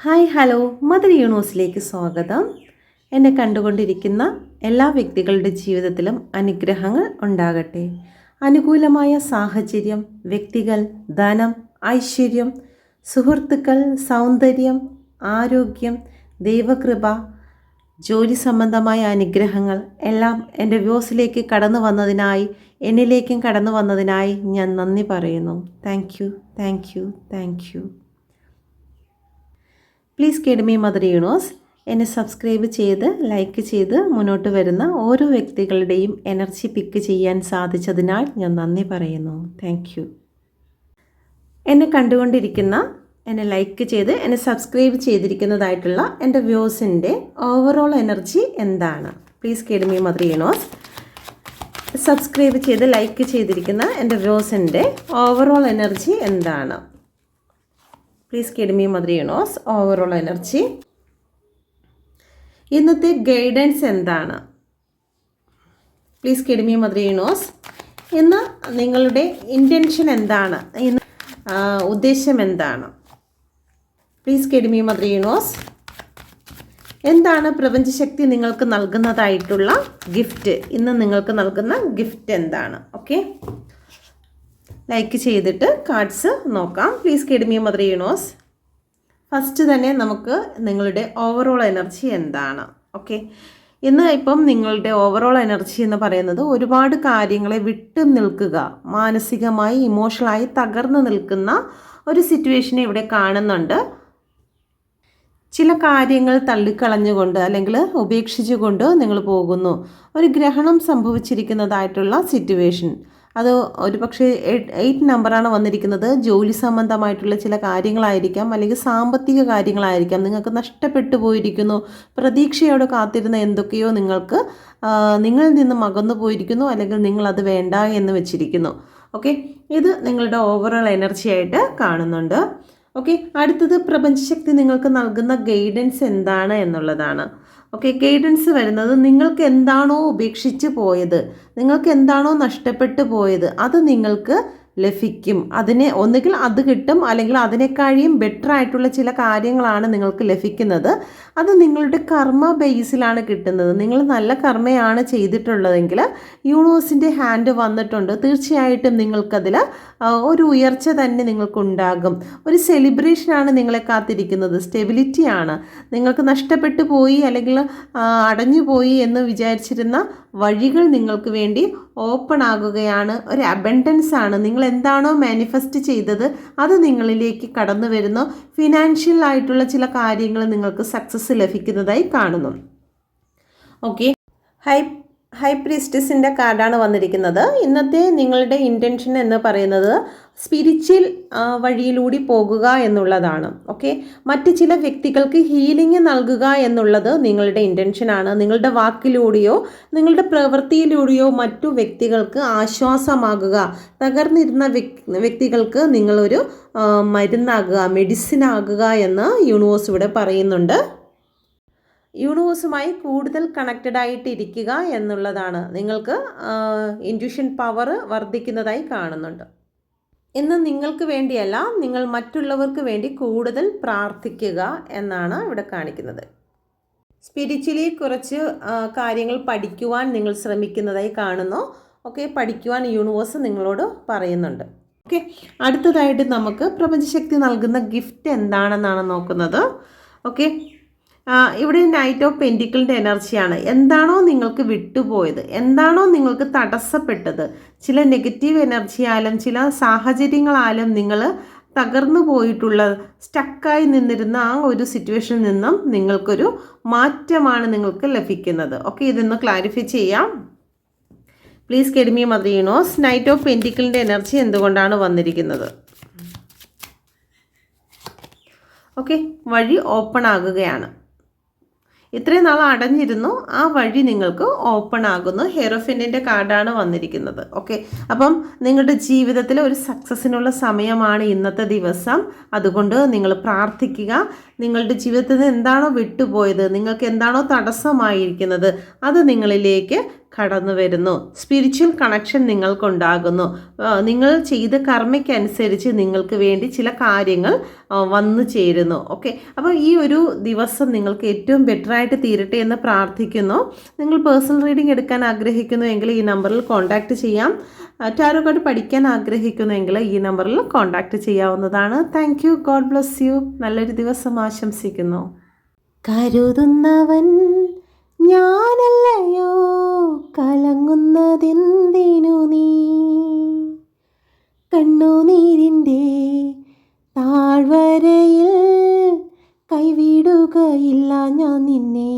Hi hello mother യൂണിവേഴ്സിലേക്ക് സ്വാഗതം. എന്നെ കണ്ടുകൊണ്ടിരിക്കുന്ന എല്ലാ വ്യക്തികളുടെ ജീവിതത്തിലും അനുഗ്രഹങ്ങൾ ഉണ്ടാകട്ടെ. അനുകൂലമായ സാഹചര്യം, വ്യക്തികൾ, ധനം, ഐശ്വര്യം, സുഹൃത്തുക്കൾ, സൗന്ദര്യം, ആരോഗ്യം, ദൈവകൃപ, ജോലി സംബന്ധമായ അനുഗ്രഹങ്ങൾ എല്ലാം എൻ്റെ വ്യൂസിലേക്ക് കടന്നു വന്നതിനായി, എന്നിലേക്കും കടന്നു വന്നതിനായി ഞാൻ നന്ദി പറയുന്നു. Thank you, thank you, thank you. Please കേഡ്മി മദർ യൂണിവേഴ്സ് എന്നെ സബ്സ്ക്രൈബ് ചെയ്ത് ലൈക്ക് ചെയ്ത് മുന്നോട്ട് വരുന്ന ഓരോ വ്യക്തികളുടെയും എനർജി പിക്ക് ചെയ്യാൻ സാധിച്ചതിനാൽ ഞാൻ നന്ദി പറയുന്നു. Thank you. എന്നെ കണ്ടുകൊണ്ടിരിക്കുന്ന, എന്നെ ലൈക്ക് ചെയ്ത് എന്നെ സബ്സ്ക്രൈബ് ചെയ്തിരിക്കുന്നതായിട്ടുള്ള എൻ്റെ വ്യൂസിൻ്റെ ഓവറോൾ എനർജി എന്താണ്? പ്ലീസ് കേഡ്മി മദർ യൂണിവേഴ്സ് സബ്സ്ക്രൈബ് ചെയ്ത് ലൈക്ക് ചെയ്തിരിക്കുന്ന എൻ്റെ വ്യൂസിൻ്റെ ഓവറോൾ എനർജി എന്താണ്? പ്ലീസ് കേഡ്മി മദർ യൂണിവേഴ്സ് ഓവറോൾ എനർജി. ഇന്നത്തെ ഗൈഡൻസ് എന്താണ്? പ്ലീസ് കേഡ്മി മദർ യൂണിവേഴ്സ് ഇന്ന് നിങ്ങളുടെ ഇൻറ്റൻഷൻ എന്താണ്? ഇന്ന് ഉദ്ദേശം എന്താണ്? പ്ലീസ് കേഡ്മി മദർ യൂണിവേഴ്സ് എന്താണ് പ്രപഞ്ചശക്തി നിങ്ങൾക്ക് നൽകുന്നതായിട്ടുള്ള ഗിഫ്റ്റ്? ഇന്ന് നിങ്ങൾക്ക് നൽകുന്ന ഗിഫ്റ്റ് എന്താണ്? ഓക്കെ, ലൈക്ക് ചെയ്തിട്ട് കാർഡ്സ് നോക്കാം. പ്ലീസ് കേഡ്മി മദർ യൂണിവേഴ്സ് ഫസ്റ്റ് തന്നെ നമുക്ക് നിങ്ങളുടെ ഓവറോൾ എനർജി എന്താണ്? ഓക്കെ, ഇന്ന് ഇപ്പം നിങ്ങളുടെ ഓവറോൾ എനർജി എന്ന് പറയുന്നത് ഒരുപാട് കാര്യങ്ങളെ വിട്ടു നിൽക്കുക, മാനസികമായി ഇമോഷണലായി തകർന്നു നിൽക്കുന്ന ഒരു സിറ്റുവേഷനെ ഇവിടെ കാണുന്നുണ്ട്. ചില കാര്യങ്ങൾ തള്ളിക്കളഞ്ഞുകൊണ്ട് അല്ലെങ്കിൽ ഉപേക്ഷിച്ചുകൊണ്ട് നിങ്ങൾ പോകുന്നു. ഒരു ഗ്രഹണം സംഭവിച്ചിരിക്കുന്നതായിട്ടുള്ള സിറ്റുവേഷൻ, അത് ഒരു പക്ഷേ 8 നമ്പറാണ് വന്നിരിക്കുന്നത്. ജോലി സംബന്ധമായിട്ടുള്ള ചില കാര്യങ്ങളായിരിക്കാം, അല്ലെങ്കിൽ സാമ്പത്തിക കാര്യങ്ങളായിരിക്കാം. നിങ്ങൾക്ക് നഷ്ടപ്പെട്ടു പോയിരിക്കുന്നു. പ്രതീക്ഷയോടെ കാത്തിരുന്ന എന്തൊക്കെയോ നിങ്ങൾക്ക് നിങ്ങളിൽ നിന്നും അകന്നു പോയിരിക്കുന്നു, അല്ലെങ്കിൽ നിങ്ങളത് വേണ്ട എന്ന് വെച്ചിരിക്കുന്നു. ഓക്കെ, ഇത് നിങ്ങളുടെ ഓവറോൾ എനർജി ആയിട്ട് കാണുന്നുണ്ട്. ഓക്കെ, അടുത്തത് പ്രപഞ്ചശക്തി നിങ്ങൾക്ക് നൽകുന്ന ഗൈഡൻസ് എന്താണ് എന്നുള്ളതാണ്. ഓക്കെ, ഗൈഡൻസ് വരുന്നത് നിങ്ങൾക്ക് എന്താണോ ഉപേക്ഷിച്ച് പോയത്, നിങ്ങൾക്ക് എന്താണോ നഷ്ടപ്പെട്ടു പോയത്, അത് നിങ്ങൾക്ക് ലഭിക്കും. അതിനെ ഒന്നുകിൽ അത് കിട്ടും, അല്ലെങ്കിൽ അതിനേക്കാളും ബെറ്റർ ആയിട്ടുള്ള ചില കാര്യങ്ങളാണ് നിങ്ങൾക്ക് ലഭിക്കുന്നത്. അത് നിങ്ങളുടെ കർമ്മ ബേസിലാണ് കിട്ടുന്നത്. നിങ്ങൾ നല്ല കർമ്മയാണ് ചെയ്തിട്ടുള്ളതെങ്കിൽ യൂണിവേഴ്സിൻ്റെ ഹാൻഡ് വന്നിട്ടുണ്ട്. തീർച്ചയായിട്ടും നിങ്ങൾക്കതിൽ ഒരു ഉയർച്ച തന്നെ നിങ്ങൾക്കുണ്ടാകും. ഒരു സെലിബ്രേഷനാണ് നിങ്ങളെ കാത്തിരിക്കുന്നത്. സ്റ്റെബിലിറ്റിയാണ്. നിങ്ങൾക്ക് നഷ്ടപ്പെട്ടു പോയി അല്ലെങ്കിൽ അടഞ്ഞു പോയി എന്ന് വിചാരിച്ചിരുന്ന വഴികൾ നിങ്ങൾക്ക് വേണ്ടി ഓപ്പൺ ആകുകയാണ്. ഒരു അബൻഡൻസ് ആണ്. നിങ്ങൾ എന്താണോ മാനിഫെസ്റ്റ് ചെയ്തത് അത് നിങ്ങളിലേക്ക് കടന്നു വരുന്നു. ഫിനാൻഷ്യൽ ആയിട്ടുള്ള ചില കാര്യങ്ങൾ നിങ്ങൾക്ക് സക്സസ് ലഭിക്കുന്നതായി കാണുന്നു. ഓക്കെ, ഹൈ പ്രീസ്റ്റസിൻ്റെ കാർഡാണ് വന്നിരിക്കുന്നത്. ഇന്നത്തെ നിങ്ങളുടെ ഇൻറ്റൻഷൻ എന്ന് പറയുന്നത് സ്പിരിച്വൽ വഴിയിലൂടെ പോകുക എന്നുള്ളതാണ്. ഓക്കെ, മറ്റ് ചില വ്യക്തികൾക്ക് ഹീലിംഗ് നൽകുക എന്നുള്ളത് നിങ്ങളുടെ ഇൻറ്റൻഷനാണ്. നിങ്ങളുടെ വാക്കിലൂടെയോ നിങ്ങളുടെ പ്രവൃത്തിയിലൂടെയോ മറ്റു വ്യക്തികൾക്ക് ആശ്വാസമാകുക. തകർന്നിരുന്ന വ്യക്തികൾക്ക് നിങ്ങളൊരു മരുന്നാകുക, മെഡിസിൻ ആകുക എന്ന് യൂണിവേഴ്സ് ഇവിടെ പറയുന്നുണ്ട്. യൂണിവേഴ്സുമായി കൂടുതൽ കണക്റ്റഡ് ആയിട്ട് ഇരിക്കുക എന്നുള്ളതാണ്. നിങ്ങൾക്ക് ഇൻറ്റ്യൂഷൻ പവർ വർദ്ധിക്കുന്നതായി കാണുന്നുണ്ട്. ഇന്ന് നിങ്ങൾക്ക് വേണ്ടിയല്ല, നിങ്ങൾ മറ്റുള്ളവർക്ക് വേണ്ടി കൂടുതൽ പ്രാർത്ഥിക്കുക എന്നാണ് ഇവിടെ കാണിക്കുന്നത്. സ്പിരിച്വലി കുറച്ച് കാര്യങ്ങൾ പഠിക്കുവാൻ നിങ്ങൾ ശ്രമിക്കുന്നതായി കാണുന്നു. ഓക്കെ, പഠിക്കുവാൻ യൂണിവേഴ്സ് നിങ്ങളോട് പറയുന്നുണ്ട്. ഓക്കെ, അടുത്തതായിട്ട് നമുക്ക് പ്രപഞ്ചശക്തി നൽകുന്ന ഗിഫ്റ്റ് എന്താണെന്നാണ് നോക്കുന്നത്. ഓക്കെ, ഇവിടെ നൈറ്റ് ഓഫ് പെൻറ്റിക്കിളിൻ്റെ എനർജിയാണ്. എന്താണോ നിങ്ങൾക്ക് വിട്ടുപോയത്, എന്താണോ നിങ്ങൾക്ക് തടസ്സപ്പെട്ടത്, ചില നെഗറ്റീവ് എനർജിയാലും ചില സാഹചര്യങ്ങളാലും നിങ്ങൾ തകർന്നു പോയിട്ടുള്ള, സ്റ്റക്കായി നിന്നിരുന്ന ആ ഒരു സിറ്റുവേഷനിൽ നിന്നും നിങ്ങൾക്കൊരു മാറ്റമാണ് നിങ്ങൾക്ക് ലഭിക്കുന്നത്. ഓക്കെ, ഇതൊന്ന് ക്ലാരിഫൈ ചെയ്യാം. പ്ലീസ് കേഡ്മി മദർ യൂണിവേഴ്സ് നൈറ്റ് ഓഫ് പെൻറ്റിക്കിളിൻ്റെ എനർജി എന്തുകൊണ്ടാണ് വന്നിരിക്കുന്നത്? ഓക്കെ, വഴി ഓപ്പൺ ആകുകയാണ്. ഇത്രയും നാൾ അടഞ്ഞിരുന്നു, ആ വഴി നിങ്ങൾക്ക് ഓപ്പൺ ആകുന്നു. ഹെയറോഫിൻ്റെ കാർഡാണ് വന്നിരിക്കുന്നത്. ഓക്കെ, അപ്പം നിങ്ങളുടെ ജീവിതത്തിൽ ഒരു സക്സസ്സിനുള്ള സമയമാണ് ഇന്നത്തെ ദിവസം. അതുകൊണ്ട് നിങ്ങൾ പ്രാർത്ഥിക്കുക. നിങ്ങളുടെ ജീവിതത്തിൽ നിന്ന് എന്താണോ വിട്ടുപോയത്, നിങ്ങൾക്ക് എന്താണോ തടസ്സമായിരിക്കുന്നത്, അത് നിങ്ങളിലേക്ക് കടന്നു വരുന്നു. സ്പിരിച്വൽ കണക്ഷൻ നിങ്ങൾക്കുണ്ടാകുന്നു. നിങ്ങൾ ചെയ്ത കർമ്മയ്ക്കനുസരിച്ച് നിങ്ങൾക്ക് വേണ്ടി ചില കാര്യങ്ങൾ വന്നു ചേരുന്നു. ഓക്കെ, അപ്പോൾ ഈ ഒരു ദിവസം നിങ്ങൾക്ക് ഏറ്റവും ബെറ്ററായിട്ട് തീരട്ടെ എന്ന് പ്രാർത്ഥിക്കുന്നു. നിങ്ങൾ പേഴ്സണൽ റീഡിംഗ് എടുക്കാൻ ആഗ്രഹിക്കുന്നുവെങ്കിൽ ഈ നമ്പറിൽ കോൺടാക്റ്റ് ചെയ്യാം. ടാരോ കാർഡ് പഠിക്കാൻ ആഗ്രഹിക്കുന്നുവെങ്കിൽ ഈ നമ്പറിൽ കോൺടാക്റ്റ് ചെയ്യാവുന്നതാണ്. Thank you. God bless you. നല്ലൊരു ദിവസം ആശംസിക്കുന്നു. കരുതുന്നവൻ ഞാനല്ലയോ, കലങ്ങുന്നതെന്തിനു നീ, കണ്ണുനീരിൻ്റെ താഴ്വരയിൽ കൈവിടുകയില്ല ഞാൻ നിന്നെ.